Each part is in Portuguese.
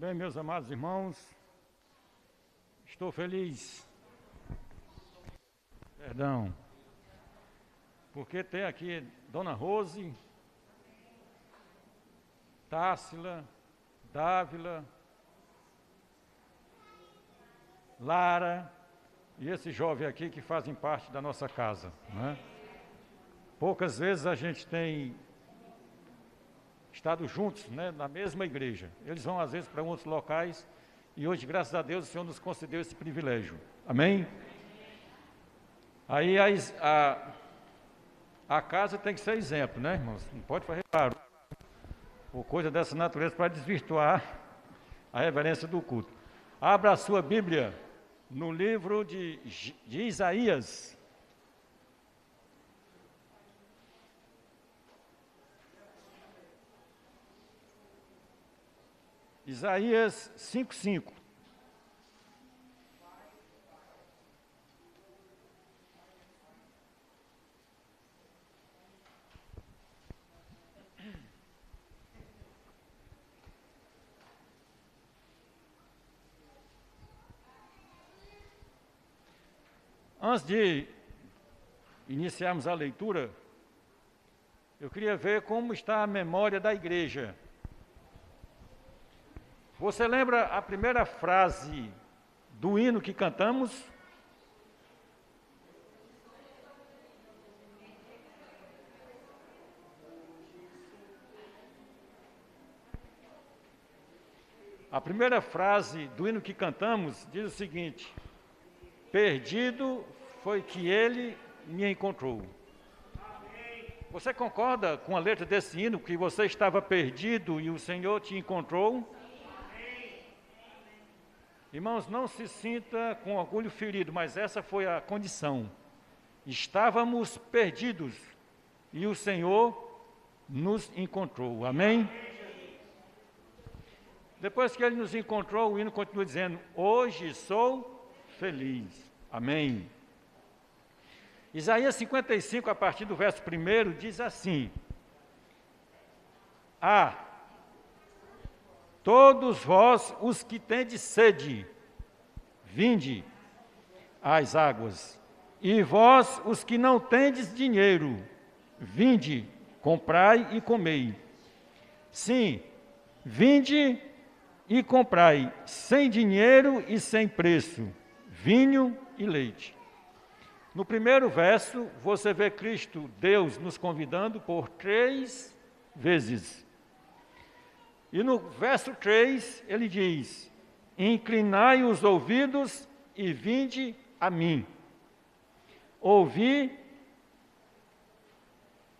Bem, meus amados irmãos, estou feliz, porque tem aqui Dona Rose, Társila, Dávila, Lara e esse jovem aqui que fazem parte da nossa casa, né? Poucas vezes a gente tem estado juntos, né, na mesma igreja. Eles vão às vezes para outros locais e hoje, graças a Deus, o Senhor nos concedeu esse privilégio. Amém? Aí a casa tem que ser exemplo, né, irmãos? Não pode fazer barulho ou coisa dessa natureza para desvirtuar a reverência do culto. Abra a sua Bíblia no livro de Isaías. Isaías 5:5. Antes de iniciarmos a leitura, eu queria ver como está a memória da igreja. Você lembra a primeira frase do hino que cantamos? A primeira frase do hino que cantamos diz o seguinte: perdido foi que ele me encontrou. Você concorda com a letra desse hino, que você estava perdido e o Senhor te encontrou? Irmãos, não se sinta com orgulho ferido, mas essa foi a condição. Estávamos perdidos e o Senhor nos encontrou. Amém? Depois que ele nos encontrou, o hino continua dizendo: hoje sou feliz. Amém? Isaías 55, a partir do verso 1, diz assim: todos vós os que tendes sede, vinde às águas, e vós os que não tendes dinheiro, vinde, comprai e comei. Sim, vinde e comprai, sem dinheiro e sem preço, vinho e leite. No primeiro verso, você vê Cristo, Deus, nos convidando por 3 vezes. E no verso 3, ele diz: inclinai os ouvidos e vinde a mim. Ouvi,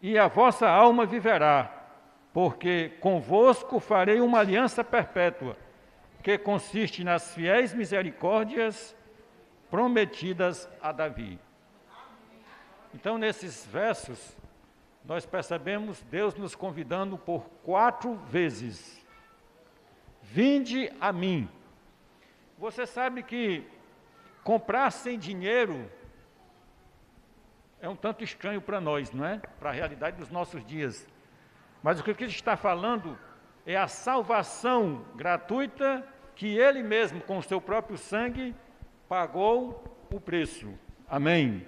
e a vossa alma viverá, porque convosco farei uma aliança perpétua, que consiste nas fiéis misericórdias prometidas a Davi. Então, nesses versos, nós percebemos Deus nos convidando por 4 vezes. Vinde a mim. Você sabe que comprar sem dinheiro é um tanto estranho para nós, não é? Para a realidade dos nossos dias. Mas o que ele está falando é a salvação gratuita que Ele mesmo, com o seu próprio sangue, pagou o preço. Amém?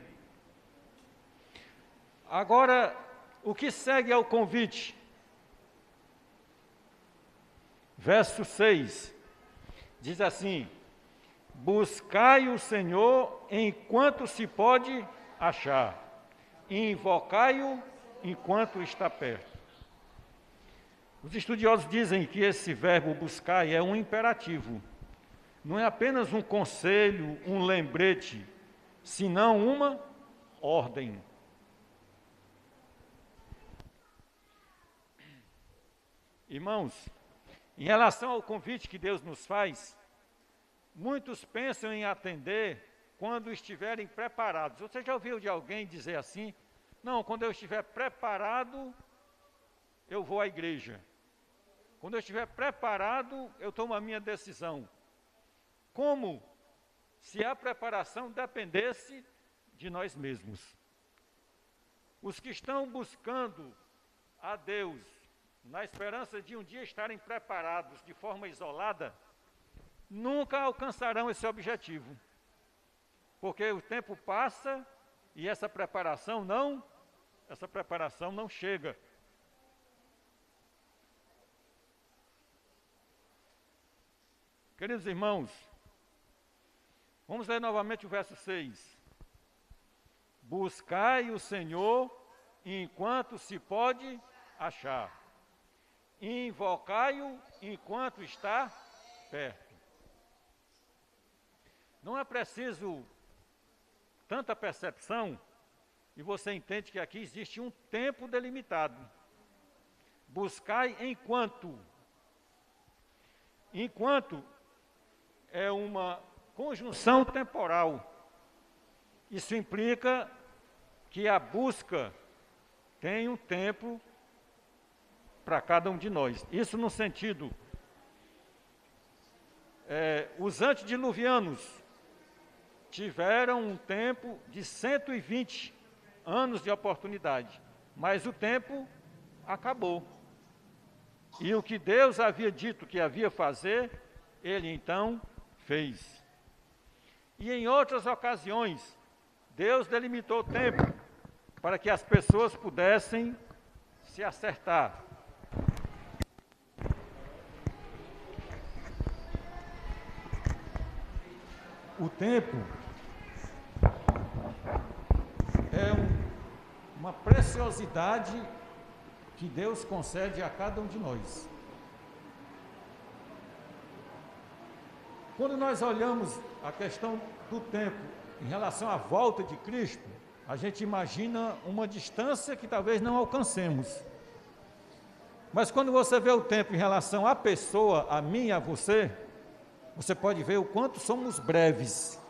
Agora, o que segue ao convite? Verso 6, diz assim: buscai o Senhor enquanto se pode achar, e invocai-o enquanto está perto. Os estudiosos dizem que esse verbo buscar é um imperativo. Não é apenas um conselho, um lembrete, senão uma ordem. Irmãos, em relação ao convite que Deus nos faz, muitos pensam em atender quando estiverem preparados. Você já ouviu de alguém dizer assim: não, quando eu estiver preparado, eu vou à igreja. Quando eu estiver preparado, eu tomo a minha decisão. Como se a preparação dependesse de nós mesmos. Os que estão buscando a Deus na esperança de um dia estarem preparados de forma isolada, nunca alcançarão esse objetivo, porque o tempo passa e essa preparação não chega. Queridos irmãos, vamos ler novamente o verso 6. Buscai o Senhor enquanto se pode achar. Invocai-o enquanto está perto. Não é preciso tanta percepção e você entende que aqui existe um tempo delimitado. Buscai enquanto. Enquanto é uma conjunção temporal. Isso implica que a busca tem um tempo para cada um de nós. Isso no sentido, os antediluvianos tiveram um tempo de 120 anos de oportunidade, mas o tempo acabou. E o que Deus havia dito que havia fazer, Ele então fez. E em outras ocasiões, Deus delimitou o tempo para que as pessoas pudessem se acertar. O tempo é uma preciosidade que Deus concede a cada um de nós. Quando nós olhamos a questão do tempo em relação à volta de Cristo, a gente imagina uma distância que talvez não alcancemos. Mas quando você vê o tempo em relação à pessoa, a mim e a você, você pode ver o quanto somos breves,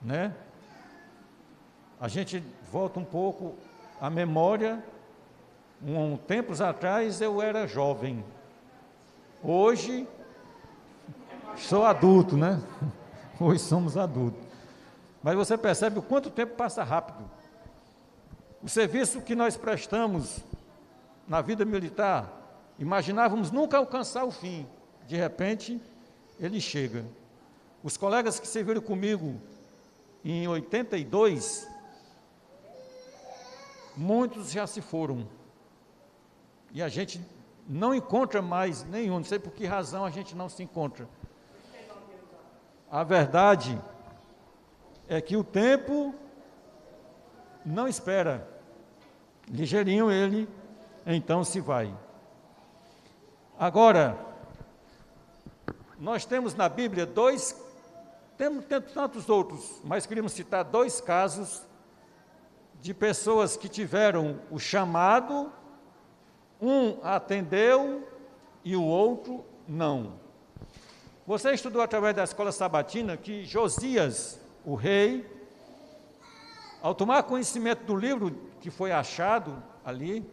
né? A gente volta um pouco à memória. Tempos atrás eu era jovem. Hoje sou adulto, né? Hoje somos adultos. Mas você percebe o quanto o tempo passa rápido. O serviço que nós prestamos na vida militar, imaginávamos nunca alcançar o fim. De repente, ele chega. Os colegas que serviram comigo em 82, muitos já se foram. E a gente não encontra mais nenhum, não sei por que razão a gente não se encontra. A verdade é que o tempo não espera. Ligeirinho ele, então se vai. Agora, nós temos na Bíblia temos tantos outros, mas queríamos citar 2 casos de pessoas que tiveram o chamado, um atendeu e o outro não. Você estudou através da escola sabatina que Josias, o rei, ao tomar conhecimento do livro que foi achado ali,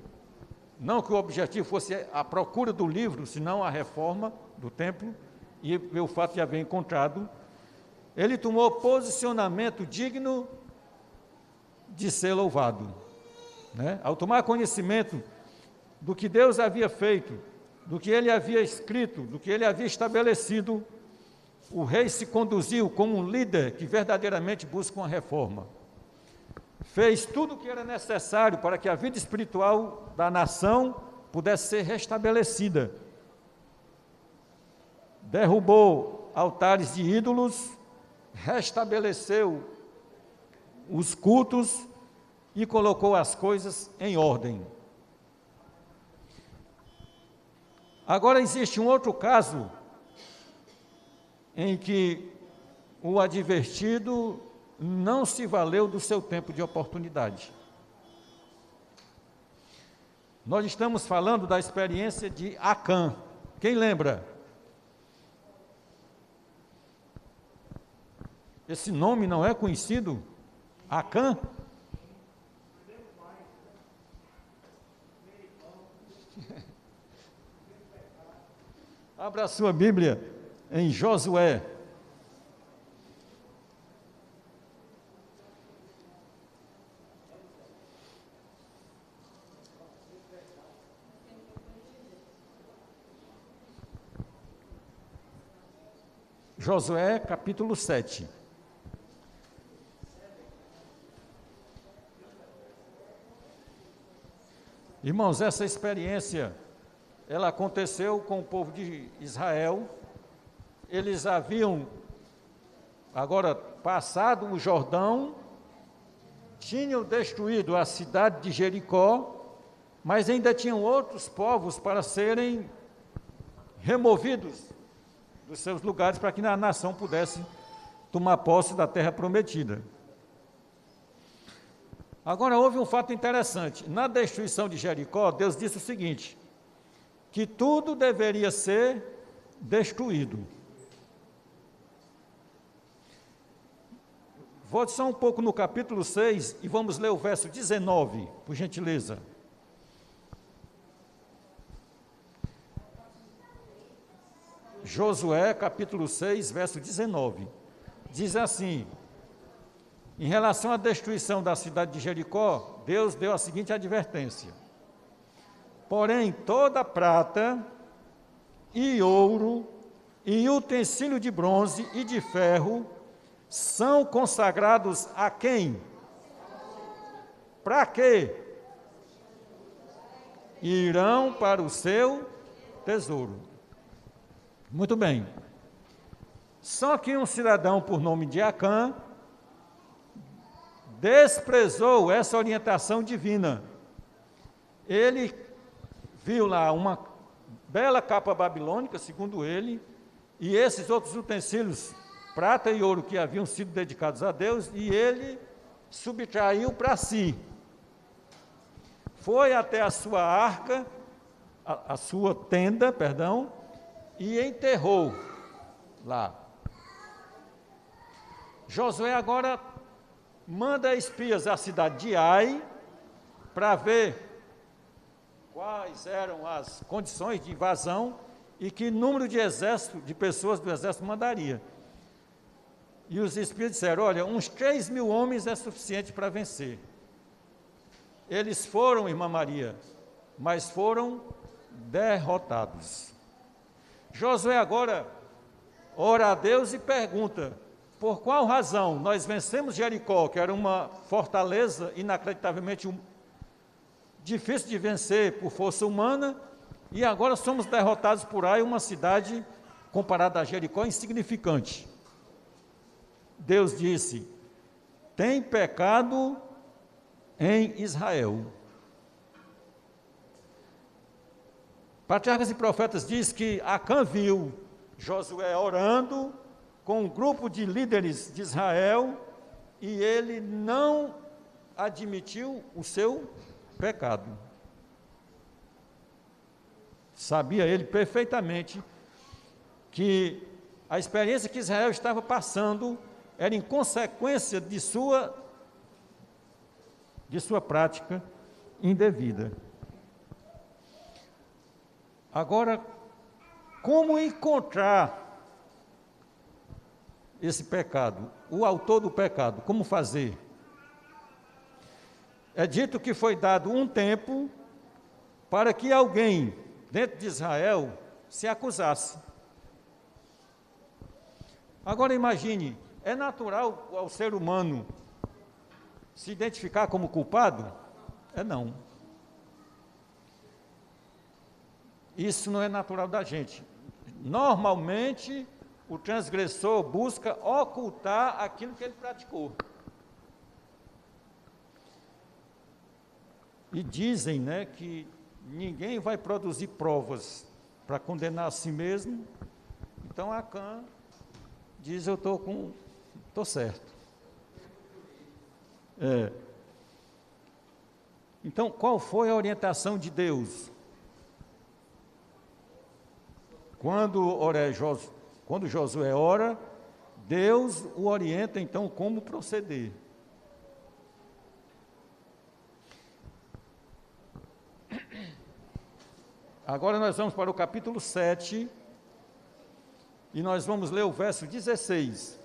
não que o objetivo fosse a procura do livro, senão a reforma do templo, e o fato de haver encontrado, ele tomou posicionamento digno de ser louvado, né? Ao tomar conhecimento do que Deus havia feito, do que ele havia escrito, do que ele havia estabelecido, o rei se conduziu como um líder que verdadeiramente busca uma reforma. Fez tudo o que era necessário para que a vida espiritual da nação pudesse ser restabelecida. Derrubou altares de ídolos, restabeleceu os cultos e colocou as coisas em ordem. Agora existe um outro caso em que o advertido não se valeu do seu tempo de oportunidade. Nós estamos falando da experiência de Acã. Quem lembra? Esse nome não é conhecido? Acã? Abra a sua Bíblia em Josué. Josué, capítulo 7. Irmãos, essa experiência, ela aconteceu com o povo de Israel. Eles haviam agora passado o Jordão, tinham destruído a cidade de Jericó, mas ainda tinham outros povos para serem removidos dos seus lugares para que a nação pudesse tomar posse da terra prometida. Agora, houve um fato interessante. Na destruição de Jericó, Deus disse o seguinte, que tudo deveria ser destruído. Volte só um pouco no capítulo 6 e vamos ler o verso 19, por gentileza. Josué, capítulo 6, verso 19. Diz assim: em relação à destruição da cidade de Jericó, Deus deu a seguinte advertência: porém, toda prata e ouro e utensílio de bronze e de ferro são consagrados a quem? Para quê? Irão para o seu tesouro. Muito bem. Só que um cidadão por nome de Acã desprezou essa orientação divina. Ele viu lá uma bela capa babilônica, segundo ele, e esses outros utensílios, prata e ouro, que haviam sido dedicados a Deus, e ele subtraiu para si. Foi até a sua arca, a sua tenda, perdão, e enterrou lá. Josué agora manda espias à cidade de Ai para ver quais eram as condições de invasão e que número de exército, de pessoas do exército mandaria. E os espias disseram: olha, uns 3.000 homens é suficiente para vencer. Eles foram, irmã Maria, mas foram derrotados. Josué agora ora a Deus e pergunta: por qual razão nós vencemos Jericó, que era uma fortaleza inacreditavelmente difícil de vencer por força humana, e agora somos derrotados por Ai, uma cidade, comparada a Jericó, insignificante? Deus disse: tem pecado em Israel. Patriarcas e Profetas diz que Acã viu Josué orando com um grupo de líderes de Israel e ele não admitiu o seu pecado. Sabia ele perfeitamente que a experiência que Israel estava passando era em consequência de sua prática indevida. Agora, como encontrar esse pecado, o autor do pecado, como fazer? É dito que foi dado um tempo para que alguém dentro de Israel se acusasse. Agora imagine, é natural ao ser humano se identificar como culpado? É não. Isso não é natural da gente. Normalmente, o transgressor busca ocultar aquilo que ele praticou. E dizem, né, que ninguém vai produzir provas para condenar a si mesmo. Então, Acã diz: eu estou certo. Então, qual foi a orientação de Deus? Quando Josué ora, Deus o orienta, então, como proceder. Agora nós vamos para o capítulo 7, e nós vamos ler o verso 16.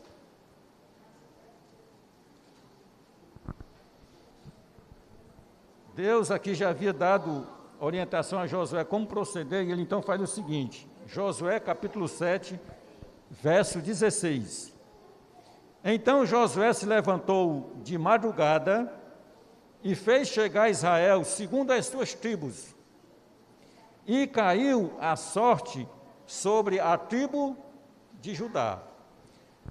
Deus aqui já havia dado orientação a Josué como proceder, e ele então faz o seguinte: Josué, capítulo 7, verso 16. Então Josué se levantou de madrugada e fez chegar Israel segundo as suas tribos, e caiu a sorte sobre a tribo de Judá.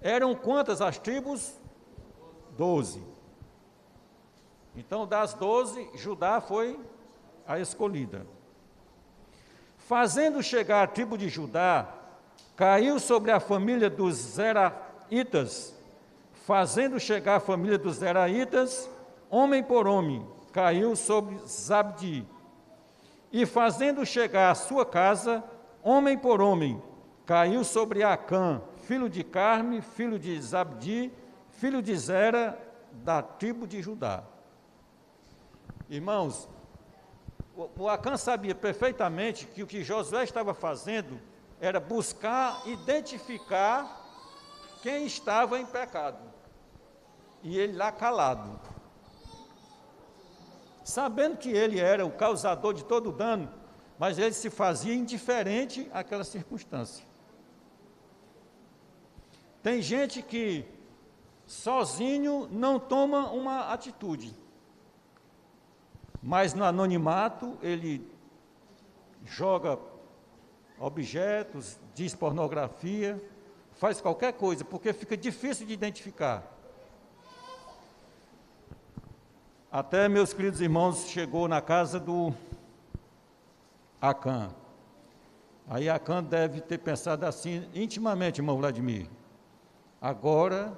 Eram quantas as tribos? 12. Então, das 12, Judá foi a escolhida. Fazendo chegar a tribo de Judá, caiu sobre a família dos Zeraitas. Fazendo chegar a família dos Zeraitas, homem por homem, caiu sobre Zabdi. E fazendo chegar a sua casa, homem por homem, caiu sobre Acã, filho de Carme, filho de Zabdi, filho de Zera, da tribo de Judá. Irmãos, o Acã sabia perfeitamente que o que Josué estava fazendo era buscar identificar quem estava em pecado. E ele lá calado. Sabendo que ele era o causador de todo o dano, mas ele se fazia indiferente àquela circunstância. Tem gente que sozinho não toma uma atitude, mas no anonimato ele joga objetos, diz pornografia, faz qualquer coisa, porque fica difícil de identificar. Até, meus queridos irmãos, chegou na casa do Acã. Aí Acã deve ter pensado assim, intimamente, irmão Vladimir, agora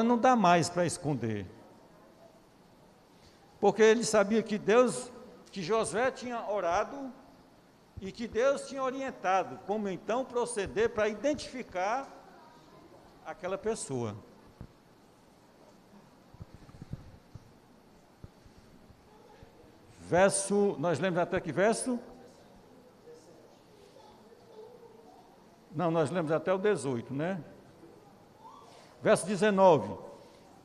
não dá mais para esconder. Porque ele sabia que que Josué tinha orado e que Deus tinha orientado como então proceder para identificar aquela pessoa. Nós lemos até que verso? Não, nós lemos até o 18, né? Verso 19.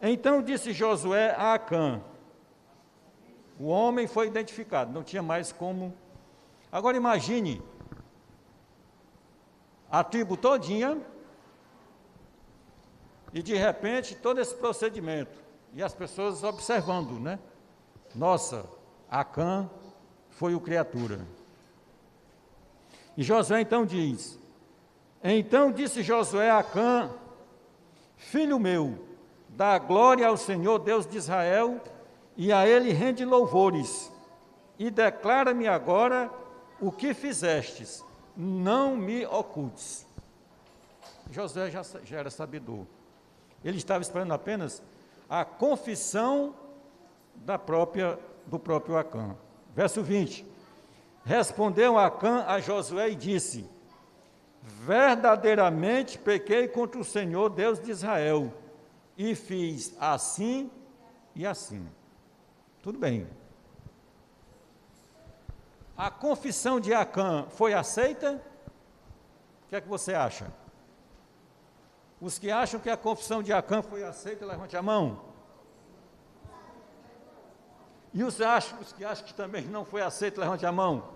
Então disse Josué a Acã, o homem foi identificado, não tinha mais como. Agora imagine a tribo todinha e de repente todo esse procedimento e as pessoas observando, né? Nossa, Acã foi o criatura. E Josué então diz, então disse Josué a Acã, filho meu, dá glória ao Senhor Deus de Israel, e a ele rende louvores, e declara-me agora o que fizestes, não me ocultes. Josué já era sabedor. Ele estava esperando apenas a confissão do próprio Acã. Verso 20. Respondeu Acã a Josué e disse, verdadeiramente pequei contra o Senhor Deus de Israel, e fiz assim e assim. Tudo bem. A confissão de Acã foi aceita? O que é que você acha? Os que acham que a confissão de Acã foi aceita, levante a mão. E os que acham que também não foi aceita, levante a mão.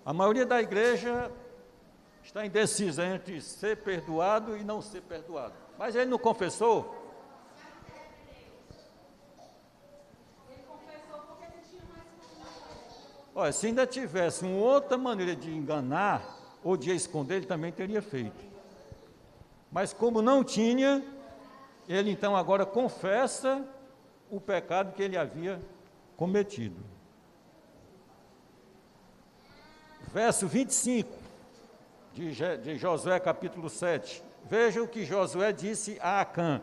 A maioria da igreja está indecisa entre ser perdoado e não ser perdoado. Mas ele não confessou? Olha, se ainda tivesse uma outra maneira de enganar ou de esconder, ele também teria feito. Mas como não tinha, ele então agora confessa o pecado que ele havia cometido. Verso 25 de Josué capítulo 7. Veja o que Josué disse a Acã.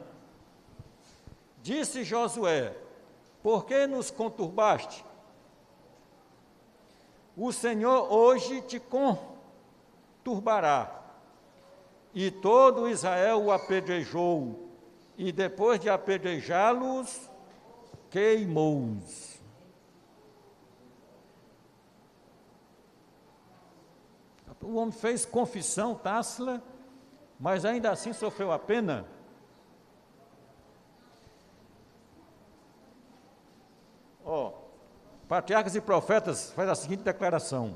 Disse Josué, por que nos conturbaste? O Senhor hoje te conturbará. E todo Israel o apedrejou, e depois de apedrejá-los, queimou-os. O homem fez confissão tácita, mas ainda assim sofreu a pena. Patriarcas e Profetas faz a seguinte declaração: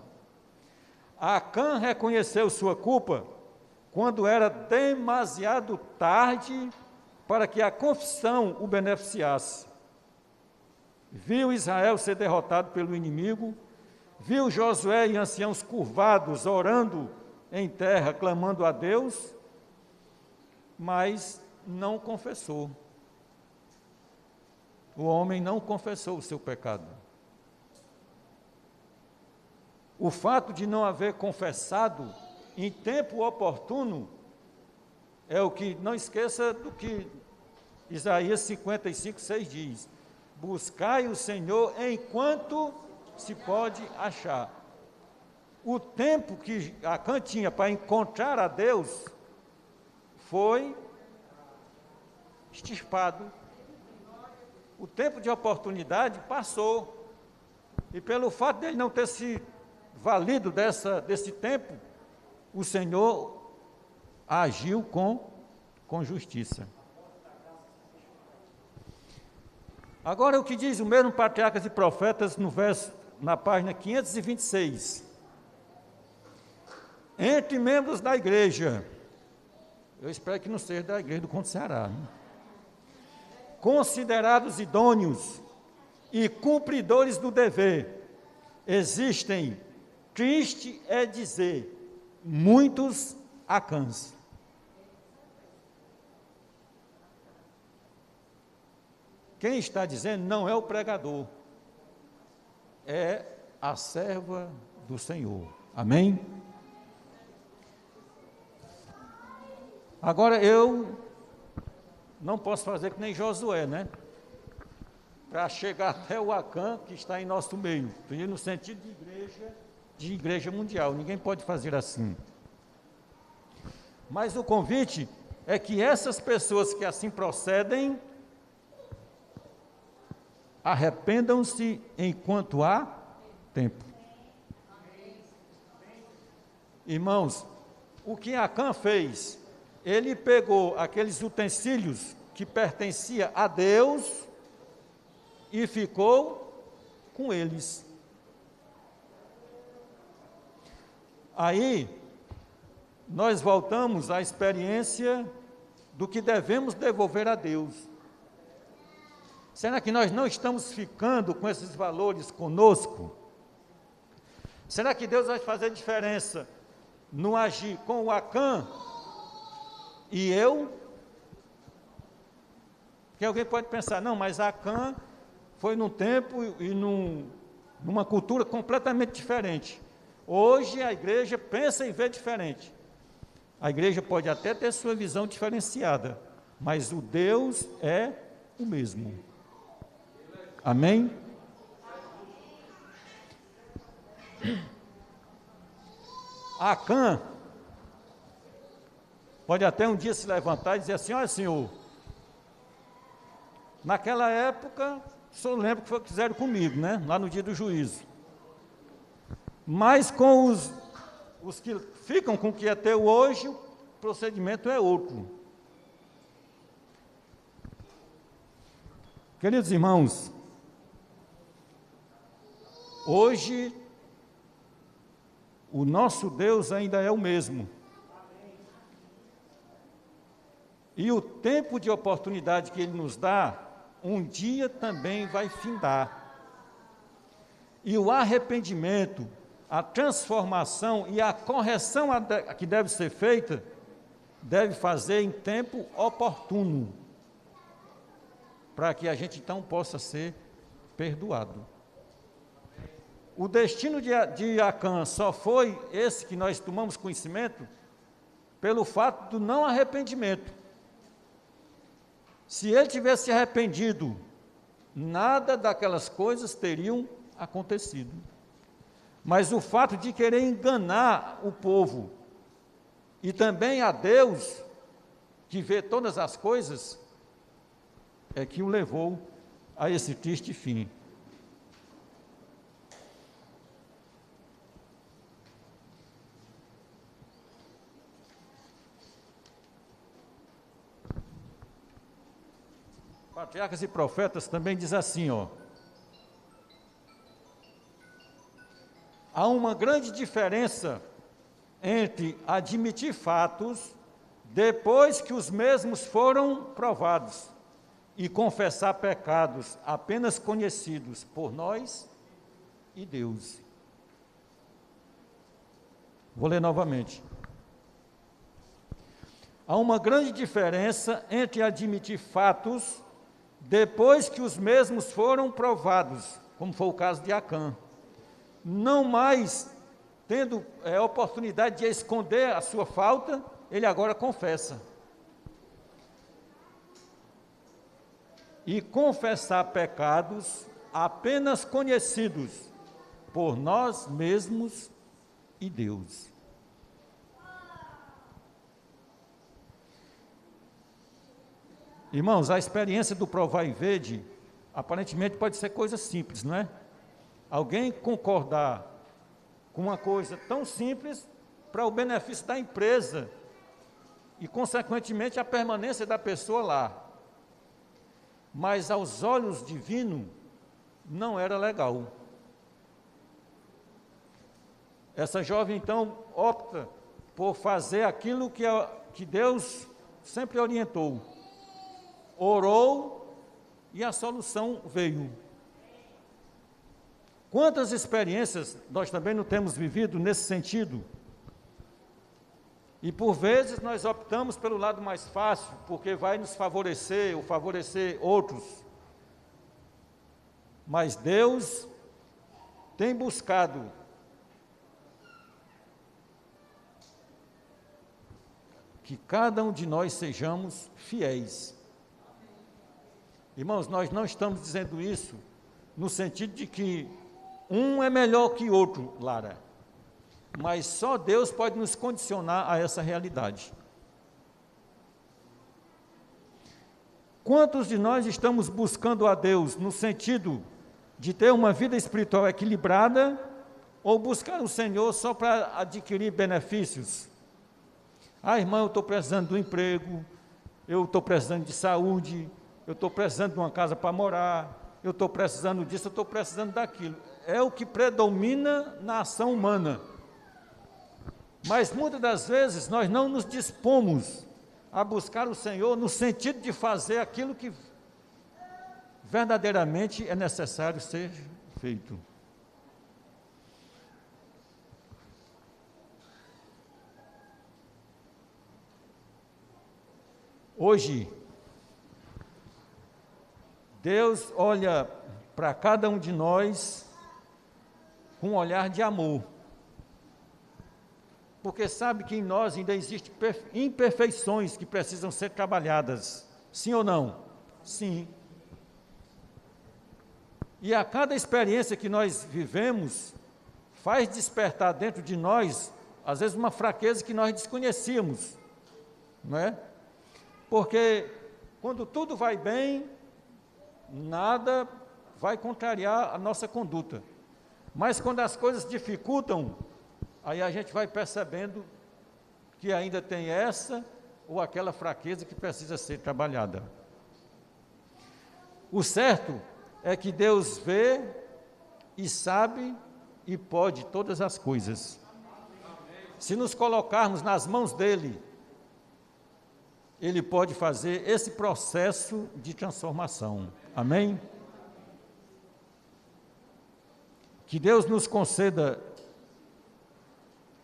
Acã reconheceu sua culpa quando era demasiado tarde para que a confissão o beneficiasse. Viu Israel ser derrotado pelo inimigo, viu Josué e anciãos curvados, orando em terra, clamando a Deus, mas não confessou. O homem não confessou o seu pecado. O fato de não haver confessado em tempo oportuno é o que, não esqueça do que Isaías 55, 6 diz: buscai o Senhor enquanto se pode achar. O tempo que Acã tinha para encontrar a Deus foi extirpado. O tempo de oportunidade passou. E pelo fato dele não ter se valido desse tempo, o Senhor agiu com justiça. Agora, o que diz o mesmo Patriarcas e Profetas na página 526. Entre membros da igreja, eu espero que não seja da igreja do Conto Ceará, né? Considerados idôneos e cumpridores do dever, existem, triste é dizer, muitos Acãs. Quem está dizendo não é o pregador, é a serva do Senhor. Amém? Agora eu não posso fazer que nem Josué, né? Para chegar até o Acã que está em nosso meio, no sentido de igreja mundial. Ninguém pode fazer assim. Mas o convite é que essas pessoas que assim procedem arrependam-se enquanto há tempo. Irmãos, o que Acã fez? Ele pegou aqueles utensílios que pertenciam a Deus e ficou com eles. Aí, nós voltamos à experiência do que devemos devolver a Deus. Será que nós não estamos ficando com esses valores conosco? Será que Deus vai fazer diferença no agir com o Acã e eu? Porque alguém pode pensar, não, mas Acã foi num tempo e numa cultura completamente diferente. Hoje a igreja pensa e vê diferente. A igreja pode até ter sua visão diferenciada, mas o Deus é o mesmo. Amém? Acã pode até um dia se levantar e dizer assim, olha, Senhor, naquela época, o senhor lembra que foi o que fizeram comigo, né? Lá no dia do juízo. Mas com os que ficam com o que é teu hoje, o procedimento é outro. Queridos irmãos, hoje, o nosso Deus ainda é o mesmo. E o tempo de oportunidade que Ele nos dá, um dia também vai findar. E o arrependimento, a transformação e a correção que deve ser feita, deve fazer em tempo oportuno, para que a gente então possa ser perdoado. O destino de Acã só foi esse que nós tomamos conhecimento pelo fato do não arrependimento. Se ele tivesse arrependido, nada daquelas coisas teriam acontecido. Mas o fato de querer enganar o povo e também a Deus, que vê todas as coisas, é que o levou a esse triste fim. Patriarcas e Profetas também diz assim, ó: Há uma grande diferença entre admitir fatos depois que os mesmos foram provados e confessar pecados apenas conhecidos por nós e Deus. Vou ler novamente. Há uma grande diferença entre admitir fatos depois que os mesmos foram provados, como foi o caso de Acã, não mais tendo oportunidade de esconder a sua falta, ele agora confessa. E confessar pecados apenas conhecidos por nós mesmos e Deus. Irmãos, a experiência do provar e vede, aparentemente pode ser coisa simples, não é? Alguém concordar com uma coisa tão simples para o benefício da empresa e, consequentemente, a permanência da pessoa lá. Mas, aos olhos divinos, não era legal. Essa jovem, então, opta por fazer aquilo que Deus sempre orientou. Orou e a solução veio. Quantas experiências nós também não temos vivido nesse sentido? E por vezes nós optamos pelo lado mais fácil, porque vai nos favorecer ou favorecer outros. Mas Deus tem buscado que cada um de nós sejamos fiéis. Irmãos, nós não estamos dizendo isso no sentido de que um é melhor que outro, Lara. Mas só Deus pode nos condicionar a essa realidade. Quantos de nós estamos buscando a Deus no sentido de ter uma vida espiritual equilibrada ou buscar o Senhor só para adquirir benefícios? Ah, irmão, eu estou precisando de um emprego, eu estou precisando de saúde, eu estou precisando de uma casa para morar, eu estou precisando disso, eu estou precisando daquilo. É o que predomina na ação humana. Mas muitas das vezes nós não nos dispomos a buscar o Senhor no sentido de fazer aquilo que verdadeiramente é necessário ser feito. Hoje, Deus olha para cada um de nós com um olhar de amor, porque sabe que em nós ainda existem imperfeições que precisam ser trabalhadas, sim ou não? Sim. E a cada experiência que nós vivemos, faz despertar dentro de nós, às vezes, uma fraqueza que nós desconhecíamos, não é? Porque quando tudo vai bem, nada vai contrariar a nossa conduta. Mas quando as coisas dificultam, aí a gente vai percebendo que ainda tem essa ou aquela fraqueza que precisa ser trabalhada. O certo é que Deus vê e sabe e pode todas as coisas. Se nos colocarmos nas mãos dEle, Ele pode fazer esse processo de transformação. Amém? Que Deus nos conceda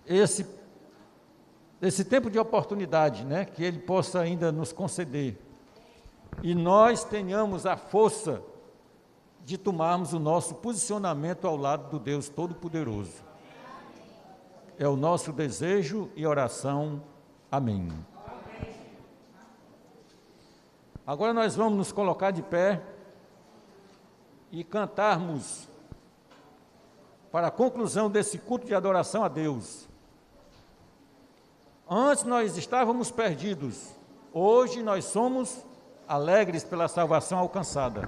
esse tempo de oportunidade, né? Que Ele possa ainda nos conceder. E nós tenhamos a força de tomarmos o nosso posicionamento ao lado do Deus Todo-Poderoso. É o nosso desejo e oração. Amém. Agora nós vamos nos colocar de pé e cantarmos para a conclusão desse culto de adoração a Deus. Antes nós estávamos perdidos, hoje nós somos alegres pela salvação alcançada.